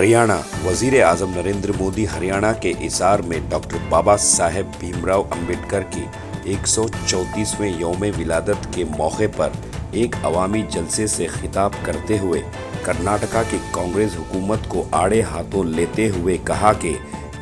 हरियाणा। वजीर आजम नरेंद्र मोदी हरियाणा के हिसार में डॉक्टर बाबा साहेब भीमराव अंबेडकर की 134वें यौम विलादत के मौके पर एक अवामी जलसे से खिताब करते हुए कर्नाटका की कांग्रेस हुकूमत को आड़े हाथों लेते हुए कहा कि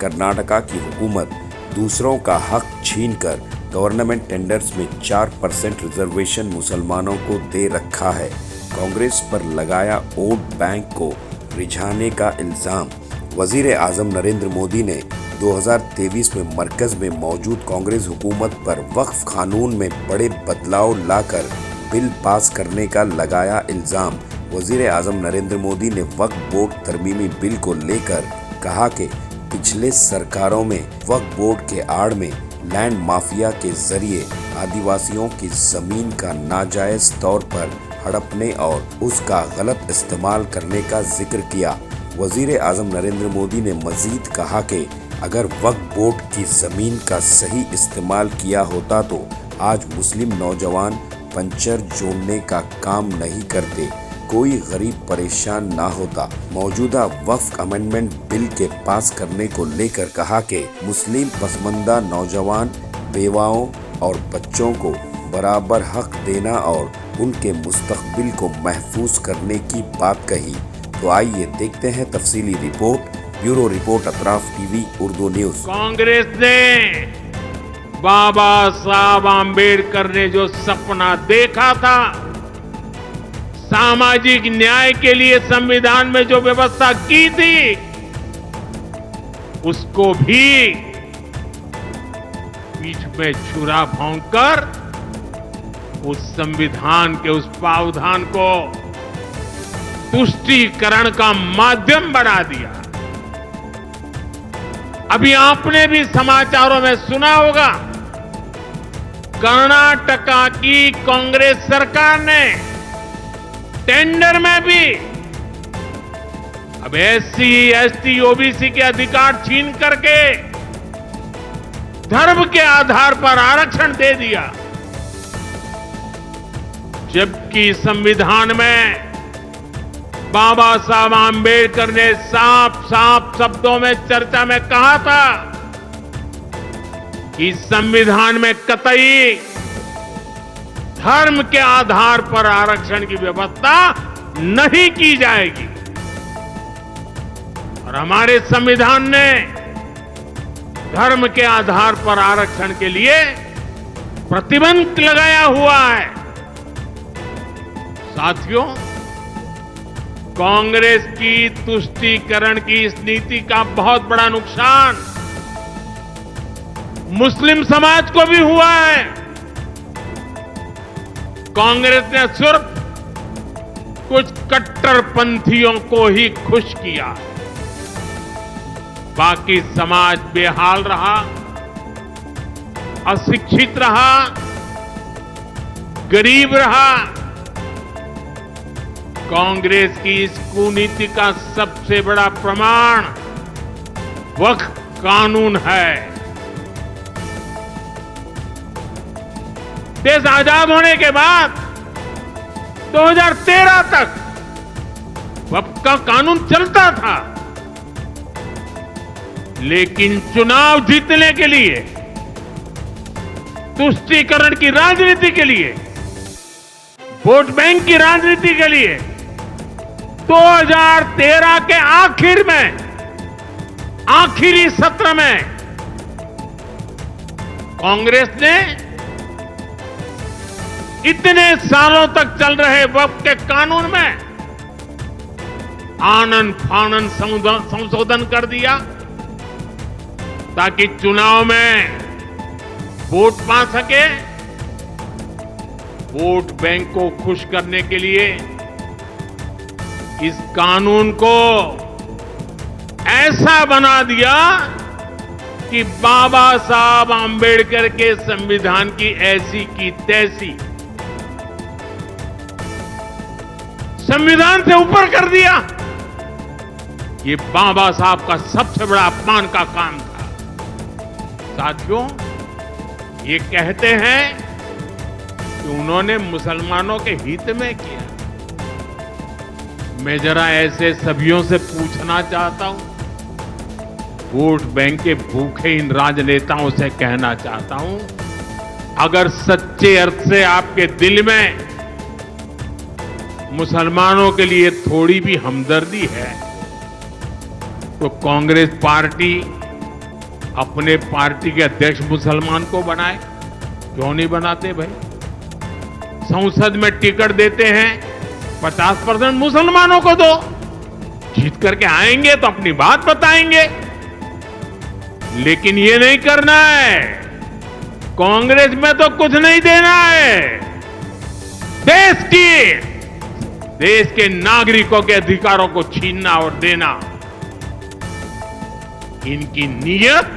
कर्नाटका की हुकूमत दूसरों का हक छीनकर गवर्नमेंट टेंडर्स में 4% रिजर्वेशन मुसलमानों को दे रखा है। कांग्रेस पर लगाया वोट बैंक को रिझाने का इल्जाम। वजीर आजम नरेंद्र मोदी ने 2023 में मरकज में मौजूद कांग्रेस हुकूमत पर वक्फ कानून में बड़े बदलाव लाकर बिल पास करने का लगाया इल्जाम। वजीर आजम नरेंद्र मोदी ने वक्फ बोर्ड तरमीमी बिल को लेकर कहा कि पिछले सरकारों में वक्फ बोर्ड के आड़ में लैंड माफिया के जरिए आदिवासियों की जमीन का नाजायज तौर पर हड़पने और उसका गलत इस्तेमाल करने का जिक्र किया। वजीर आजम नरेंद्र मोदी ने मजीद कहा कि अगर वक्फ बोर्ड की जमीन का सही इस्तेमाल किया होता तो आज मुस्लिम नौजवान पंचर जोड़ने का काम नहीं करते, कोई गरीब परेशान ना होता। मौजूदा वक्फ अमेंडमेंट बिल के पास करने को लेकर कहा कि मुस्लिम पसमानदा नौजवान बेवाओं और बच्चों को बराबर हक देना और उनके मुस्तकबिल को महफूज करने की बात कही। तो आइए देखते हैं तफसीली रिपोर्ट। Bureau report Atraf TV Urdu news. Congress ने बाबा साहब आम्बेडकर ने जो सपना देखा था, सामाजिक न्याय के लिए संविधान में जो व्यवस्था की थी, उसको भी पीठ में छुरा भोंककर उस संविधान के उस प्रावधान को तुष्टीकरण का माध्यम बना दिया। अभी आपने भी समाचारों में सुना होगा, कर्नाटका की कांग्रेस सरकार ने टेंडर में भी अब एससी, एसटी, ओबीसी के अधिकार छीन करके धर्म के आधार पर आरक्षण दे दिया, जबकि संविधान में बाबा साहब आम्बेडकर ने साफ साफ शब्दों में चर्चा में कहा था कि संविधान में कतई धर्म के आधार पर आरक्षण की व्यवस्था नहीं की जाएगी। और हमारे संविधान ने धर्म के आधार पर आरक्षण के लिए प्रतिबंध लगाया हुआ है। साथियों, कांग्रेस की तुष्टीकरण की इस नीति का बहुत बड़ा नुकसान मुस्लिम समाज को भी हुआ है। कांग्रेस ने सिर्फ कुछ कट्टरपंथियों को ही खुश किया, बाकी समाज बेहाल रहा, अशिक्षित रहा, गरीब रहा। कांग्रेस की इस कुनीति का सबसे बड़ा प्रमाण वक्फ कानून है। देश आजाद होने के बाद 2013 तक वक्फ का कानून चलता था, लेकिन चुनाव जीतने के लिए, तुष्टीकरण की राजनीति के लिए, वोट बैंक की राजनीति के लिए 2013 के आखिर में, आखिरी सत्र में कांग्रेस ने इतने सालों तक चल रहे वक्फ के कानून में आनन फानन संशोधन कर दिया ताकि चुनाव में वोट पा सके। वोट बैंक को खुश करने के लिए इस कानून को ऐसा बना दिया कि बाबा साहब आम्बेडकर के संविधान की ऐसी की तैसी संविधान से ऊपर कर दिया। ये बाबा साहब का सबसे बड़ा अपमान का काम था। साथियों, ये कहते हैं कि उन्होंने मुसलमानों के हित में किया। मैं जरा ऐसे सभियों से पूछना चाहता हूं, वोट बैंक के भूखे इन राजनेताओं से कहना चाहता हूं, अगर सच्चे अर्थ से आपके दिल में मुसलमानों के लिए थोड़ी भी हमदर्दी है, तो कांग्रेस पार्टी अपने पार्टी के अध्यक्ष मुसलमान को बनाए। क्यों नहीं बनाते भाई? संसद में टिकट देते हैं, 50% मुसलमानों को दो। जीत करके आएंगे तो अपनी बात बताएंगे, लेकिन ये नहीं करना है। कांग्रेस में तो कुछ नहीं देना है। देश के नागरिकों के अधिकारों को छीनना और देना, इनकी नीयत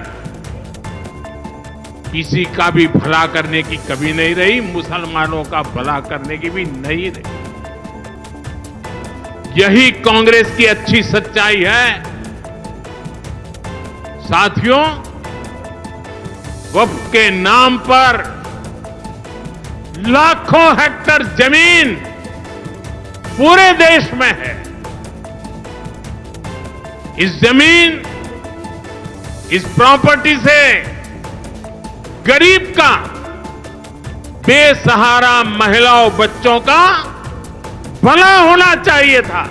किसी का भी भला करने की कभी नहीं रही, मुसलमानों का भला करने की भी नहीं रही। यही कांग्रेस की अच्छी सच्चाई है। साथियों, वक्फ के नाम पर लाखों हेक्टेयर जमीन पूरे देश में है। इस जमीन, इस प्रॉपर्टी से गरीब का, बेसहारा महिलाओं बच्चों का भला होना चाहिए था।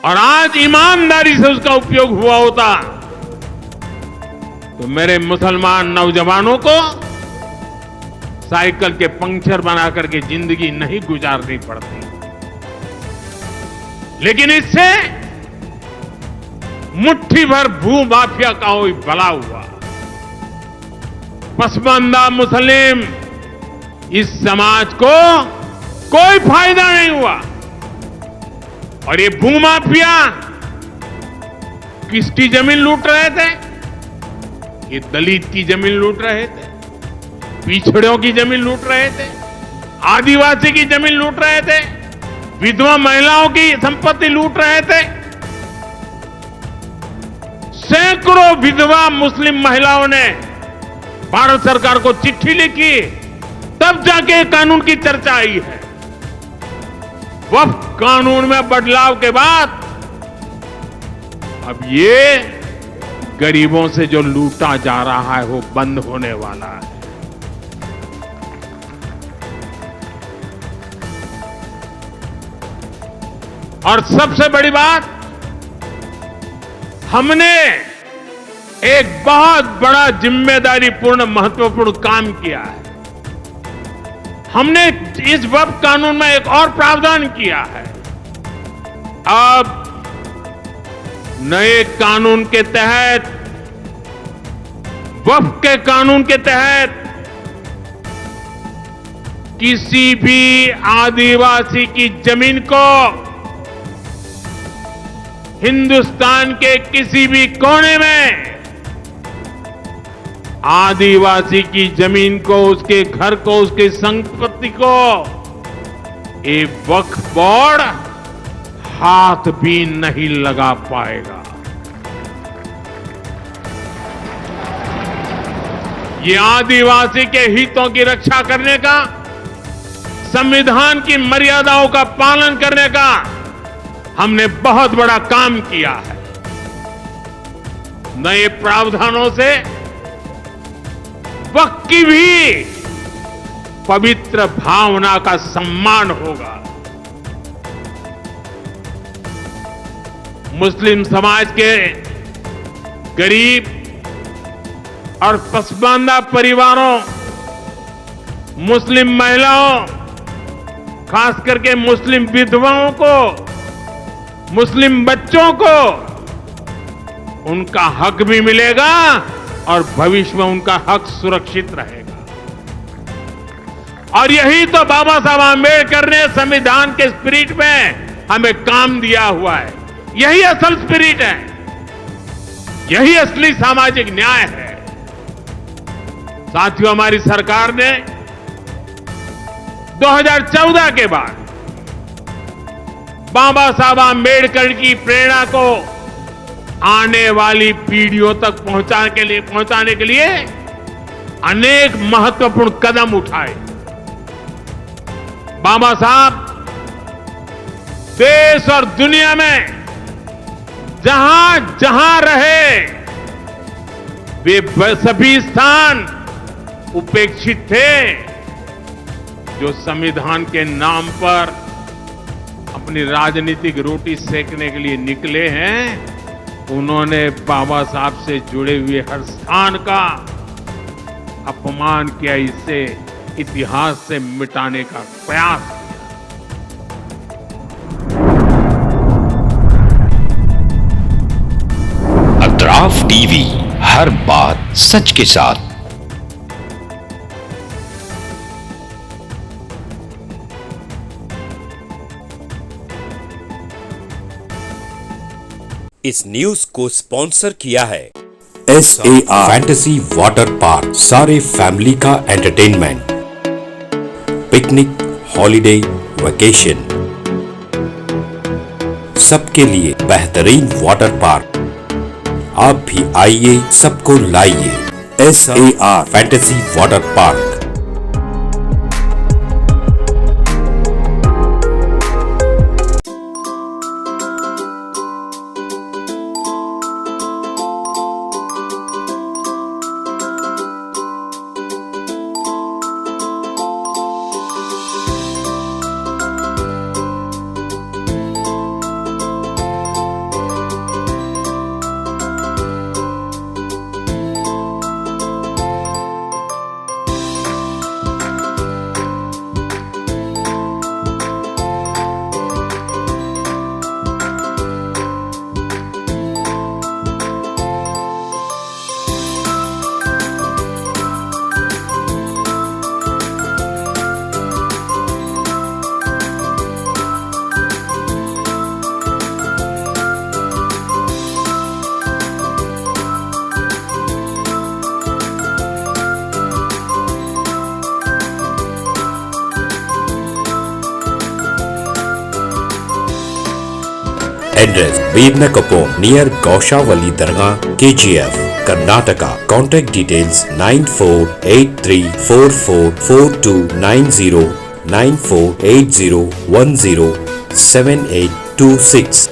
और आज ईमानदारी से उसका उपयोग हुआ होता तो मेरे मुसलमान नौजवानों को साइकिल के पंक्चर बना करके जिंदगी नहीं गुजारनी पड़ती। लेकिन इससे मुट्ठी भर भू माफिया का कोई भला हुआ। पसमानदा मुस्लिम इस समाज को कोई फायदा नहीं हुआ। और ये भू माफिया किसकी जमीन लूट रहे थे? ये दलित की जमीन लूट रहे थे, पिछड़ों की जमीन लूट रहे थे, आदिवासी की जमीन लूट रहे थे, विधवा महिलाओं की संपत्ति लूट रहे थे। सैकड़ों विधवा मुस्लिम महिलाओं ने भारत सरकार को चिट्ठी लिखी, तब जाके कानून की चर्चा आई है। वक्फ कानून में बदलाव के बाद अब ये गरीबों से जो लूटा जा रहा है वो बंद होने वाला है। और सबसे बड़ी बात, हमने एक बहुत बड़ा जिम्मेदारीपूर्ण महत्वपूर्ण काम किया है। हमने इस वक्फ कानून में एक और प्रावधान किया है। अब नए कानून के तहत, वक्फ के कानून के तहत, किसी भी आदिवासी की जमीन को हिंदुस्तान के किसी भी कोने में, आदिवासी की जमीन को, उसके घर को, उसकी संपत्ति को एक वक्फ बोर्ड हाथ भी नहीं लगा पाएगा। ये आदिवासी के हितों की रक्षा करने का, संविधान की मर्यादाओं का पालन करने का हमने बहुत बड़ा काम किया है। नए प्रावधानों से वक्फ की भी पवित्र भावना का सम्मान होगा। मुस्लिम समाज के गरीब और पसमानदा परिवारों, मुस्लिम महिलाओं, खास करके मुस्लिम विधवाओं को, मुस्लिम बच्चों को उनका हक भी मिलेगा और भविष्य में उनका हक सुरक्षित रहेगा। और यही तो बाबा साहब आंबेडकर ने संविधान के स्पिरिट में हमें काम दिया हुआ है। यही असल स्पिरिट है, यही असली सामाजिक न्याय है। साथियों, हमारी सरकार ने 2014 के बाद बाबा साहब आंबेडकर की प्रेरणा को आने वाली पीढ़ियों तक पहुंचाने के लिए अनेक महत्वपूर्ण कदम उठाए। बाबा साहब देश और दुनिया में जहां जहां रहे वे सभी स्थान उपेक्षित थे। जो संविधान के नाम पर अपनी राजनीतिक रोटी सेकने के लिए निकले हैं, उन्होंने बाबा साहब से जुड़े हुए हर स्थान का अपमान किया, इसे इतिहास से मिटाने का प्रयास। अतराफ टीवी, हर बात सच के साथ। इस न्यूज को स्पॉन्सर किया है SAR फैंटेसी वाटर पार्क, सारे फैमिली का एंटरटेनमेंट, पिकनिक, हॉलिडे, वेकेशन, सबके लिए बेहतरीन वाटर पार्क। आप भी आइए, सबको लाइए। SAR fantasy water park. Address Birnakapom near Gaushavali Dargah, KGF, Karnataka. Contact details 9483444290 9480107826.